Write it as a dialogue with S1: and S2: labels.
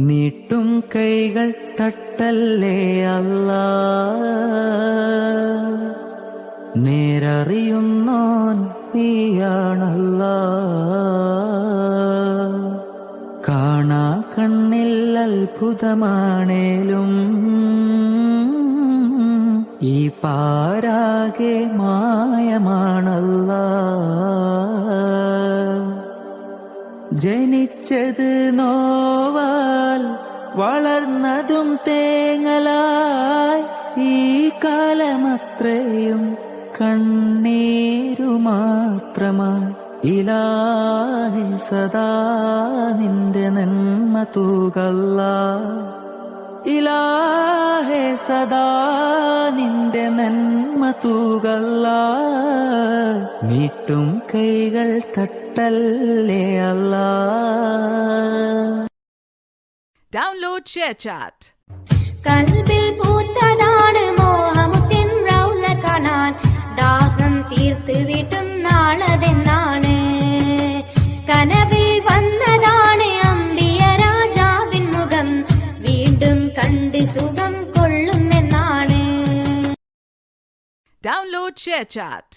S1: നീട്ടും കൈകൾ തട്ടല്ലേ അല്ലാ, നേരറിയുന്നോൻ നീയാണല്ലാ. കാണാ കണ്ണിൽ അത്ഭുതമാണേലും ഈ പാരാകെ മായമാണല്ലാ. ജനിച്ചത് നോവാൽ വളർന്നതും തേങ്ങലായി, ഈ കാലമത്രയും കണ്ണീരു മാത്രമായി. ഇലാഹി സദാ നിന്റെ നന്മ തൂകല്ലാ, ഇലാഹെ സദാ നിന്റെ നന്മ തൂകല്ലാ. നീട്ടും കൈകൾ തട്ടല്ലേ അല്ലാ.
S2: Download ShareChat.
S3: കൽബിൽ പൂത്തതാണ് മോഹമുത്തിൻ റൗള കാണാൻ, ദാഹം തീർത്ത് വീട്ടും നാളതെന്നാണ്. കനവിൽ വന്നതാണ് അമ്പിയ രാജാവിൻ മുഖം, വീണ്ടും കണ്ട് സുഖം കൊള്ളുമെന്നാണ്.
S2: Download ShareChat.